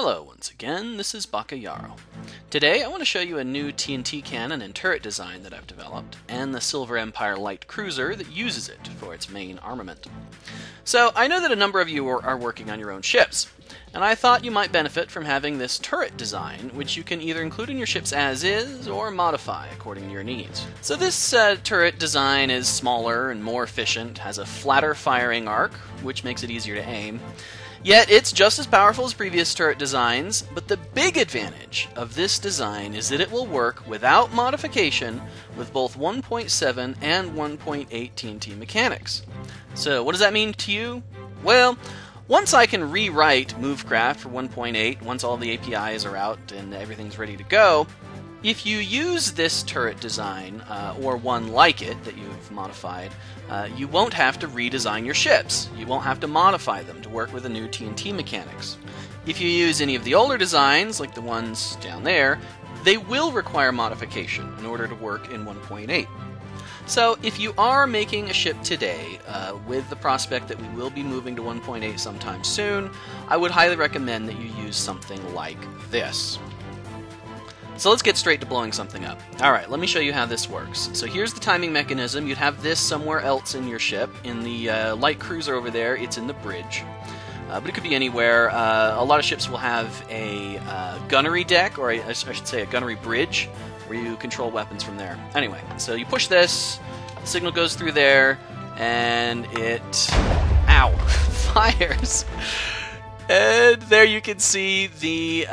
Hello once again, this is BaccaYarro. Today I want to show you a new TNT cannon and turret design that I've developed, and the Silver Empire light cruiser that uses it for its main armament. So I know that a number of you are working on your own ships, and I thought you might benefit from having this turret design, which you can either include in your ships as is, or modify according to your needs. So this turret design is smaller and more efficient, has a flatter firing arc, which makes it easier to aim. Yet it's just as powerful as previous turret designs, but the big advantage of this design is that it will work without modification with both 1.7 and 1.8 TNT mechanics. So what does that mean to you? Well, once I can rewrite Movecraft for 1.8, once all the APIs are out and everything's ready to go, if you use this turret design, or one like it that you've modified, you won't have to redesign your ships. You won't have to modify them to work with the new TNT mechanics. If you use any of the older designs, like the ones down there, they will require modification in order to work in 1.8. So if you are making a ship today, with the prospect that we will be moving to 1.8 sometime soon, I would highly recommend that you use something like this. So let's get straight to blowing something up. Alright, let me show you how this works. So here's the timing mechanism. You'd have this somewhere else in your ship. In the light cruiser over there, it's in the bridge. But it could be anywhere. A lot of ships will have a gunnery deck, or I should say a gunnery bridge, where you control weapons from there. Anyway, so you push this, the signal goes through there, and it... ow! fires! And there you can see the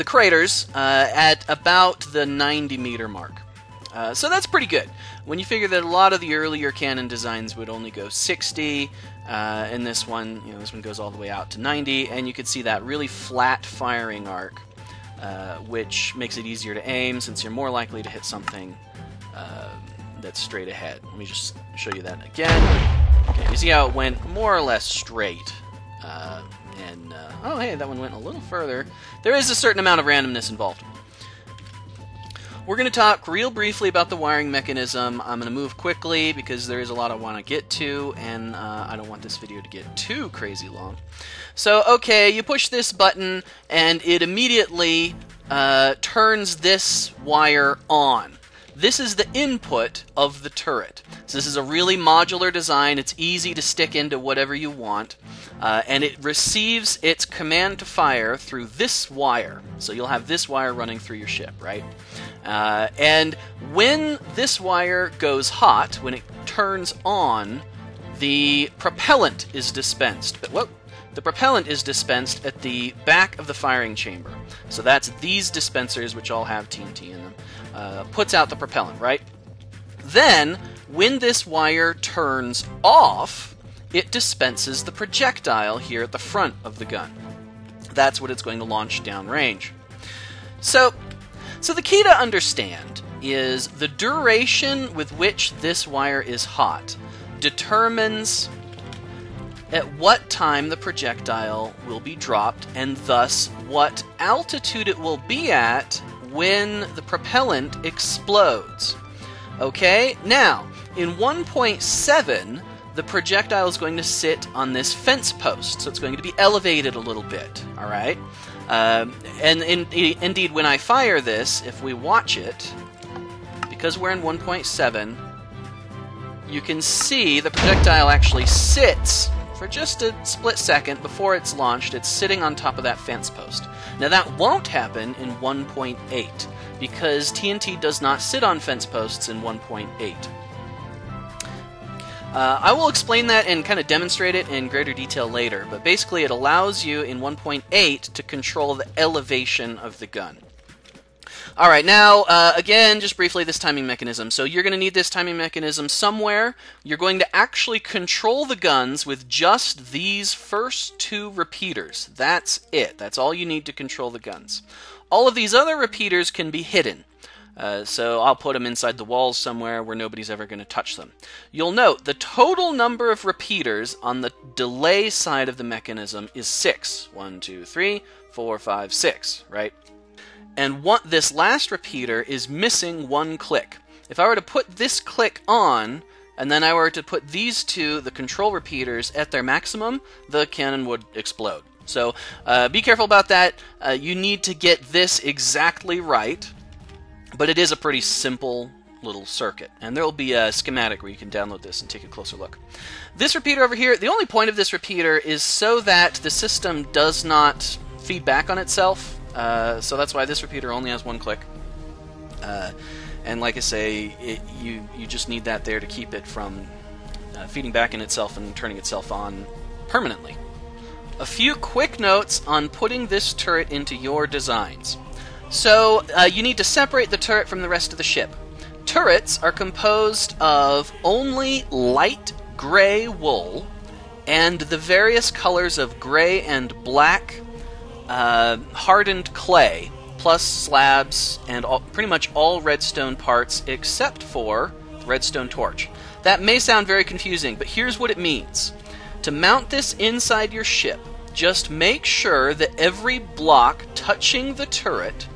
craters at about the 90-meter mark. So that's pretty good. When you figure that a lot of the earlier cannon designs would only go 60, and this one goes all the way out to 90, and you can see that really flat firing arc, which makes it easier to aim since you're more likely to hit something that's straight ahead. Let me just show you that again. Okay, you see how it went more or less straight. Oh hey, that one went a little further. There is a certain amount of randomness involved. We're going to talk real briefly about the wiring mechanism. I'm going to move quickly because there is a lot I want to get to, and I don't want this video to get too crazy long. So, okay, you push this button, and it immediately turns this wire on. This is the input of the turret. So this is a really modular design. It's easy to stick into whatever you want. And it receives its command to fire through this wire. So you'll have this wire running through your ship, right? And when this wire goes hot, when it turns on, the propellant is dispensed. The propellant is dispensed at the back of the firing chamber. So that's these dispensers, which all have TNT in them. Puts out the propellant, right? Then, when this wire turns off, it dispenses the projectile here at the front of the gun. That's what it's going to launch downrange. So the key to understand is the duration with which this wire is hot determines at what time the projectile will be dropped, and thus what altitude it will be at when the propellant explodes. Okay, now, in 1.7, the projectile is going to sit on this fence post, so it's going to be elevated a little bit, alright? And indeed, when I fire this, if we watch it, because we're in 1.7, you can see the projectile actually sits for just a split second before it's launched. It's sitting on top of that fence post. Now that won't happen in 1.8 because TNT does not sit on fence posts in 1.8. I will explain that and kind of demonstrate it in greater detail later, but basically it allows you in 1.8 to control the elevation of the gun. Alright, now, again, just briefly, this timing mechanism. So you're going to need this timing mechanism somewhere. You're going to actually control the guns with just these first two repeaters. That's it. That's all you need to control the guns. All of these other repeaters can be hidden. So I'll put them inside the walls somewhere where nobody's ever going to touch them. You'll note the total number of repeaters on the delay side of the mechanism is 6. 1, 2, 3, 4, 5, 6, right? And this last repeater is missing one click. If I were to put this click on, and then I were to put these two, the control repeaters, at their maximum, the cannon would explode. So be careful about that. You need to get this exactly right, but it is a pretty simple little circuit. And there will be a schematic where you can download this and take a closer look. This repeater over here, the only point of this repeater is so that the system does not feed back on itself. So that's why this repeater only has one click. And like I say, you just need that there to keep it from feeding back in itself and turning itself on permanently. A few quick notes on putting this turret into your designs. So you need to separate the turret from the rest of the ship. Turrets are composed of only light gray wool and the various colors of gray and black hardened clay, plus slabs and pretty much all redstone parts except for the redstone torch. That may sound very confusing, but here's what it means. To mount this inside your ship, just make sure that every block touching the turret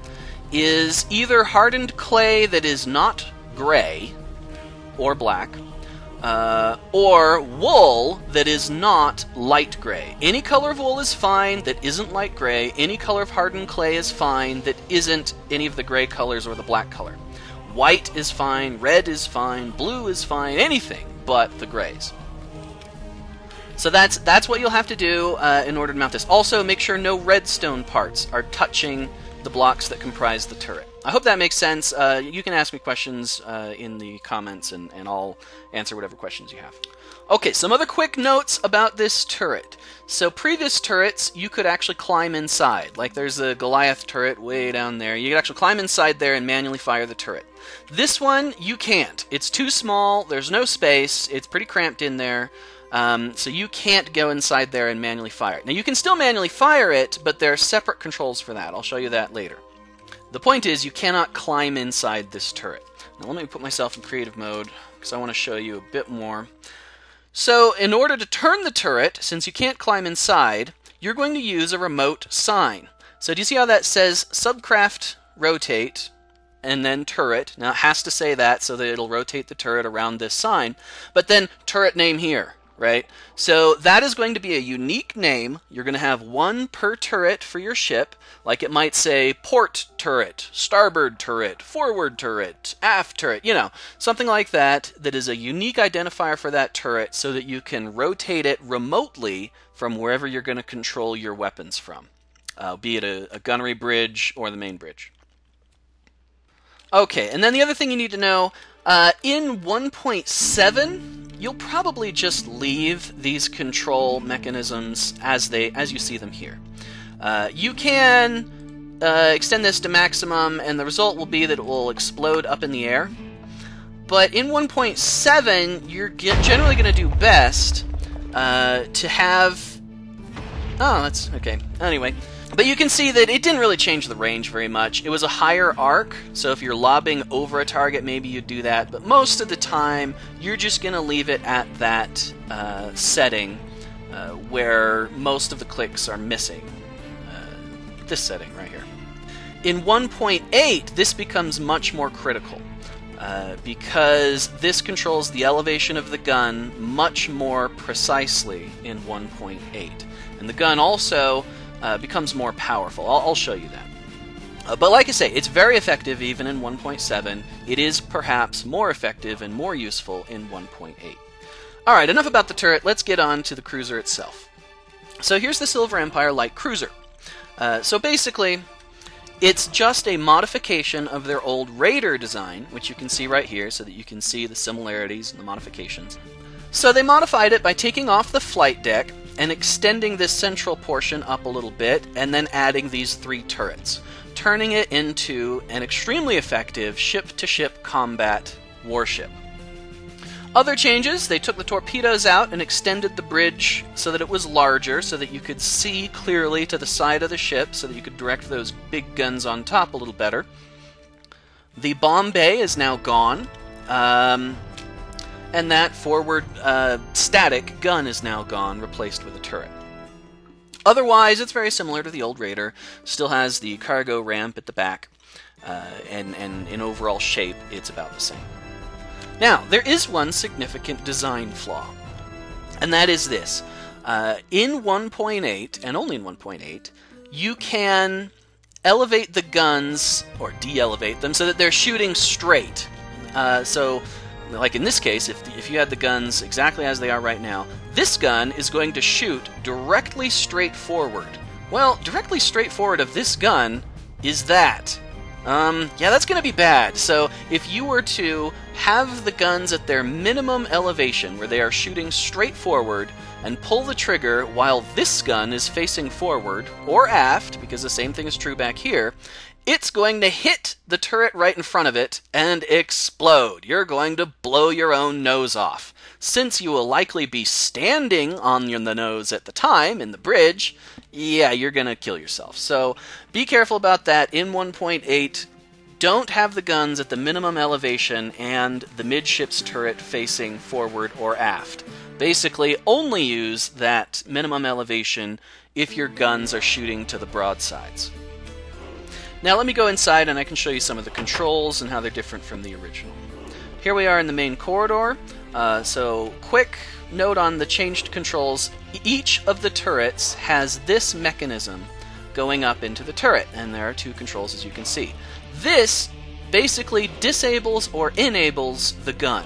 is either hardened clay that is not gray or black, or wool that is not light gray. Any color of wool is fine that isn't light gray. Any color of hardened clay is fine that isn't any of the gray colors or the black color. White is fine, red is fine, blue is fine, anything but the grays. So that's what you'll have to do in order to mount this. Also, make sure no redstone parts are touching the blocks that comprise the turret. I hope that makes sense. You can ask me questions in the comments, and I'll answer whatever questions you have. Okay, some other quick notes about this turret. So previous turrets, you could actually climb inside. Like there's a Goliath turret way down there. You could actually climb inside there and manually fire the turret. This one, you can't. It's too small, there's no space, it's pretty cramped in there. So you can't go inside there and manually fire it. Now you can still manually fire it, but there are separate controls for that. I'll show you that later. The point is, you cannot climb inside this turret. Now let me put myself in creative mode, because I want to show you a bit more. So in order to turn the turret, since you can't climb inside, you're going to use a remote sign. So do you see how that says subcraft rotate and then turret? Now it has to say that so that it'll rotate the turret around this sign, but then turret name here. Right? So that is going to be a unique name. You're going to have one per turret for your ship. Like it might say port turret, starboard turret, forward turret, aft turret, you know, something like that that is a unique identifier for that turret so that you can rotate it remotely from wherever you're going to control your weapons from, be it a gunnery bridge or the main bridge. Okay, and then the other thing you need to know, in 1.7, you'll probably just leave these control mechanisms as you see them here. You can extend this to maximum, and the result will be that it will explode up in the air. But in 1.7, you're generally going to do best to have... Oh, that's... okay. Anyway. But you can see that it didn't really change the range very much. It was a higher arc, so if you're lobbing over a target, maybe you'd do that. But most of the time, you're just going to leave it at that setting where most of the clicks are missing. This setting right here. In 1.8, this becomes much more critical because this controls the elevation of the gun much more precisely in 1.8. And the gun also becomes more powerful. I'll show you that. But like I say, it's very effective even in 1.7. It is perhaps more effective and more useful in 1.8. Alright, enough about the turret. Let's get on to the cruiser itself. So here's the Silver Empire Light Cruiser. So basically, it's just a modification of their old Raider design, which you can see right here so that you can see the similarities and the modifications. So they modified it by taking off the flight deck and extending this central portion up a little bit, and then adding these 3 turrets, turning it into an extremely effective ship-to-ship combat warship. Other changes, they took the torpedoes out and extended the bridge so that it was larger, so that you could see clearly to the side of the ship, so that you could direct those big guns on top a little better. The bomb bay is now gone. And that forward static gun is now gone, replaced with a turret. Otherwise, it's very similar to the old Raider. Still has the cargo ramp at the back, and in overall shape, it's about the same. Now, there is one significant design flaw, and that is this. In 1.8, and only in 1.8, you can elevate the guns, or de-elevate them, so that they're shooting straight. So, like in this case, if you had the guns exactly as they are right now, this gun is going to shoot directly straight forward. Well, directly straight forward of this gun is that. Yeah, that's going to be bad. So if you were to have the guns at their minimum elevation, where they are shooting straight forward, and pull the trigger while this gun is facing forward, or aft, because the same thing is true back here, it's going to hit the turret right in front of it and explode. You're going to blow your own nose off. Since you will likely be standing on the nose at the time, in the bridge, yeah, you're going to kill yourself. So be careful about that. In 1.8, don't have the guns at the minimum elevation and the midships turret facing forward or aft. Basically, only use that minimum elevation if your guns are shooting to the broadsides. Now let me go inside and I can show you some of the controls and how they're different from the original. Here we are in the main corridor. So quick note on the changed controls. Each of the turrets has this mechanism going up into the turret, and there are two controls, as you can see. This basically disables or enables the gun,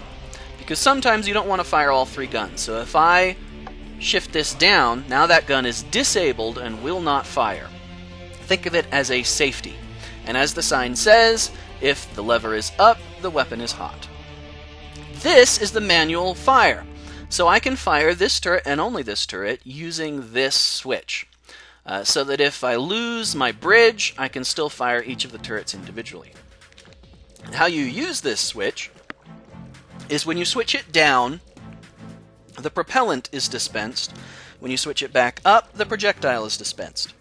because sometimes you don't want to fire all three guns. So if I shift this down, now that gun is disabled and will not fire. Think of it as a safety. And as the sign says, if the lever is up, the weapon is hot. This is the manual fire. So I can fire this turret and only this turret using this switch. So that if I lose my bridge, I can still fire each of the turrets individually. How you use this switch is when you switch it down, the propellant is dispensed. When you switch it back up, the projectile is dispensed.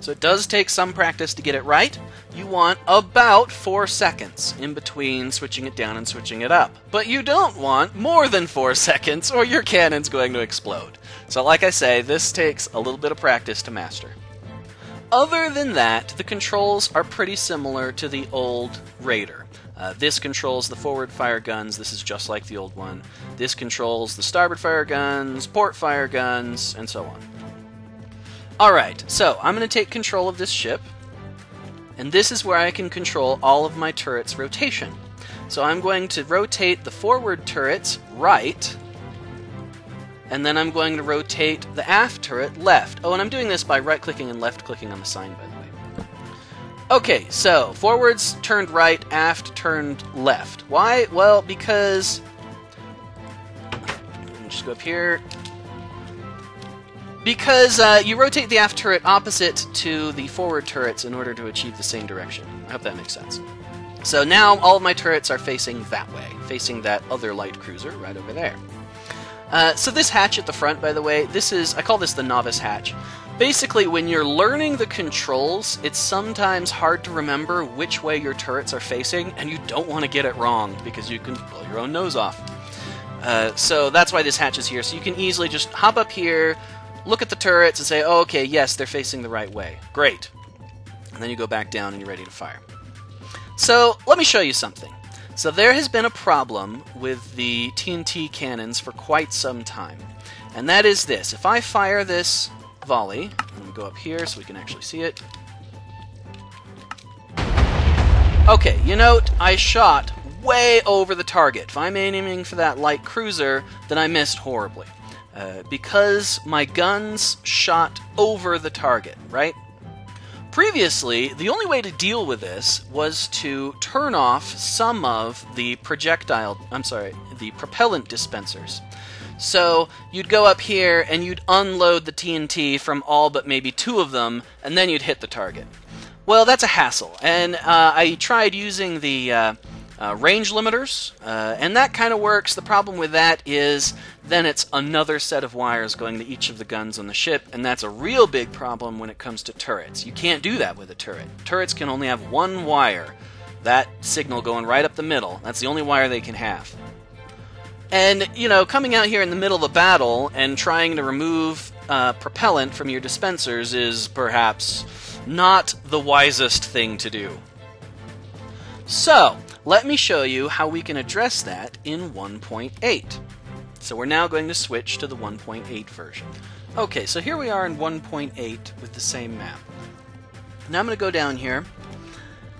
So it does take some practice to get it right. You want about 4 seconds in between switching it down and switching it up. But you don't want more than 4 seconds or your cannon's going to explode. So like I say, this takes a little bit of practice to master. Other than that, the controls are pretty similar to the old Raider. This controls the forward fire guns. This is just like the old one. This controls the starboard fire guns, port fire guns, and so on. Alright, so I'm going to take control of this ship, and this is where I can control all of my turrets' rotation. So I'm going to rotate the forward turrets right, and then I'm going to rotate the aft turret left. Oh, and I'm doing this by right-clicking and left-clicking on the sign, by the way. Okay, so forwards turned right, aft turned left. Why? Well, because... Let me just go up here. Because you rotate the aft turret opposite to the forward turrets in order to achieve the same direction. I hope that makes sense. So now all of my turrets are facing that way, facing that other light cruiser right over there. So this hatch at the front, by the way, I call this the Novice Hatch. Basically, when you're learning the controls, it's sometimes hard to remember which way your turrets are facing, and you don't want to get it wrong, because you can blow your own nose off. So that's why this hatch is here. So you can easily just hop up here, look at the turrets and say, oh, okay, yes, they're facing the right way. Great. And then you go back down and you're ready to fire. So let me show you something. So there has been a problem with the TNT cannons for quite some time. And that is this. If I fire this volley, I'm going to go up here so we can actually see it. Okay, you note I shot way over the target. If I'm aiming for that light cruiser, then I missed horribly. Because my guns shot over the target, right? Previously, the only way to deal with this was to turn off some of the the propellant dispensers. So you'd go up here and you'd unload the TNT from all but maybe 2 of them, and then you'd hit the target. Well, that's a hassle, and I tried using the range limiters, and that kind of works. The problem with that is then it's another set of wires going to each of the guns on the ship, and that's a real big problem when it comes to turrets. You can't do that with a turret. Turrets can only have 1 wire, that signal going right up the middle. That's the only wire they can have. And, you know, coming out here in the middle of a battle and trying to remove propellant from your dispensers is perhaps not the wisest thing to do. So, let me show you how we can address that in 1.8. So we're now going to switch to the 1.8 version. Okay, so here we are in 1.8 with the same map. Now I'm going to go down here,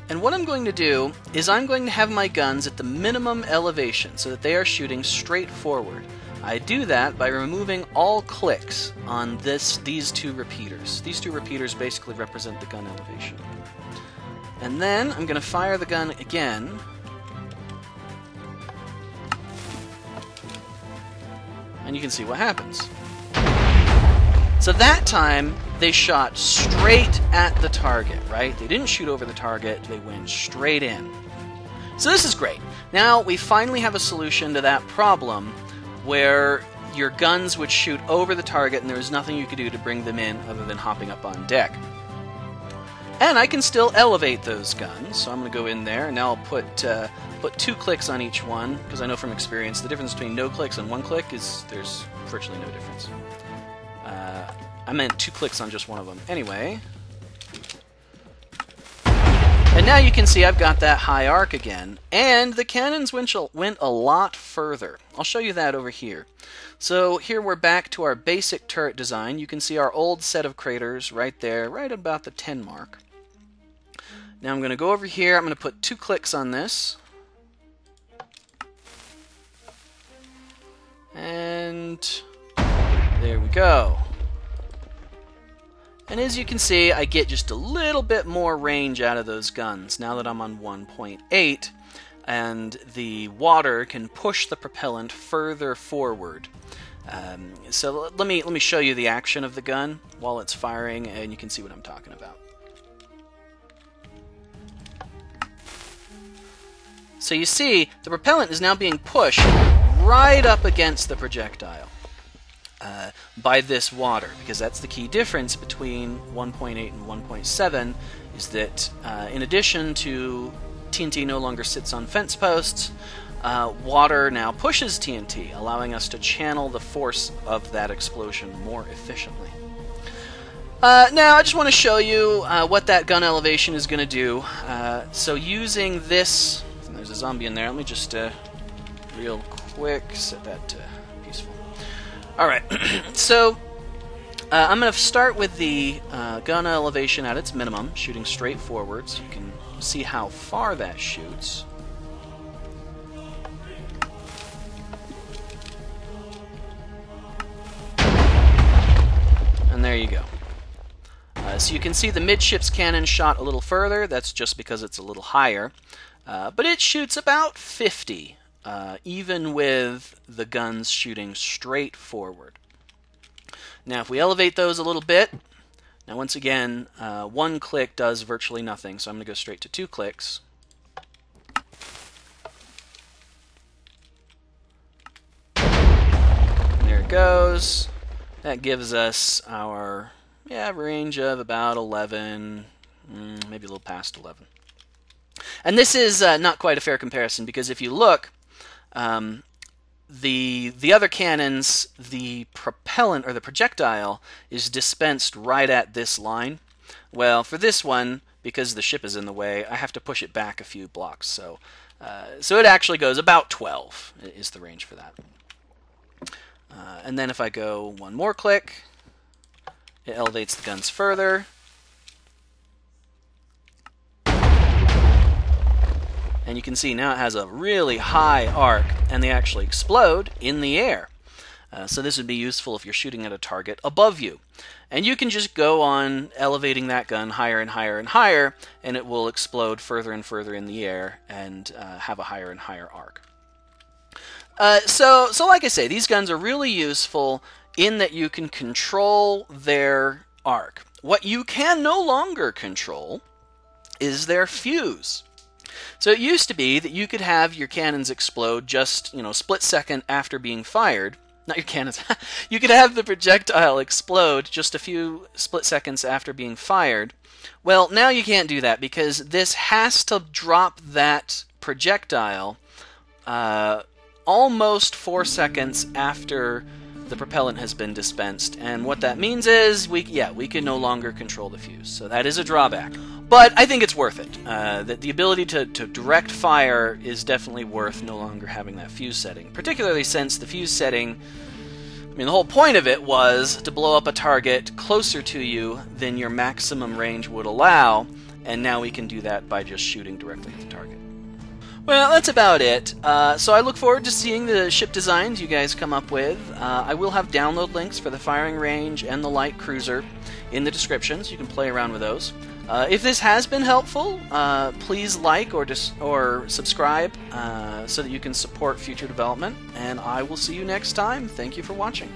and what I'm going to do is I'm going to have my guns at the minimum elevation so that they are shooting straight forward. I do that by removing all clicks on these two repeaters. These two repeaters basically represent the gun elevation. And then I'm going to fire the gun again. And you can see what happens. So that time, they shot straight at the target, right? They didn't shoot over the target, they went straight in. So this is great. Now we finally have a solution to that problem where your guns would shoot over the target and there was nothing you could do to bring them in other than hopping up on deck. And I can still elevate those guns, so I'm going to go in there and now I'll put 2 clicks on each one, because I know from experience the difference between no clicks and 1 click is there's virtually no difference. I meant 2 clicks on just one of them. Anyway. And now you can see I've got that high arc again, and the cannons went a lot further. I'll show you that over here. So here we're back to our basic turret design. You can see our old set of craters right there, right about the 10 mark. Now I'm going to go over here, I'm going to put 2 clicks on this. And there we go. And as you can see, I get just a little bit more range out of those guns now that I'm on 1.8, and the water can push the propellant further forward. So let me show you the action of the gun while it's firing, and you can see what I'm talking about. So you see, the propellant is now being pushed right up against the projectile by this water, because that's the key difference between 1.8 and 1.7, is that in addition to TNT no longer sits on fence posts, water now pushes TNT, allowing us to channel the force of that explosion more efficiently. Now, I just want to show you what that gun elevation is going to do. So using this, there's a zombie in there, let me just real quick set that to peaceful. Alright, so I'm going to start with the gun elevation at its minimum, shooting straight forward, so you can see how far that shoots. And there you go. So you can see the midships cannon shot a little further. That's just because it's a little higher. But it shoots about 50, even with the guns shooting straight forward. Now if we elevate those a little bit, now once again, 1 click does virtually nothing, so I'm going to go straight to 2 clicks. And there it goes. That gives us our range of about 11, maybe a little past 11. And this is not quite a fair comparison, because if you look, the other cannons, the propellant or the projectile is dispensed right at this line. Well, for this one, because the ship is in the way, I have to push it back a few blocks. So it actually goes about 12 is the range for that. And then if I go 1 more click, it elevates the guns further. And you can see now it has a really high arc, and they actually explode in the air. So this would be useful if you're shooting at a target above you. And you can just go on elevating that gun higher and higher and higher, and it will explode further and further in the air and have a higher and higher arc. So like I say, these guns are really useful in that you can control their arc. What you can no longer control is their fuse. So it used to be that you could have your cannons explode just, split second after being fired. Not your cannons. You could have the projectile explode just a few split seconds after being fired. Well, now you can't do that, because this has to drop that projectile almost 4 seconds after the propellant has been dispensed, and what that means is we can no longer control the fuse. So that is a drawback. But I think it's worth it. The ability to direct fire is definitely worth no longer having that fuse setting, particularly since the fuse setting, I mean, the whole point of it was to blow up a target closer to you than your maximum range would allow, and now we can do that by just shooting directly at the target. Well, that's about it. So I look forward to seeing the ship designs you guys come up with. I will have download links for the firing range and the light cruiser in the descriptions. You can play around with those. If this has been helpful, please like or subscribe so that you can support future development, and I will see you next time. Thank you for watching.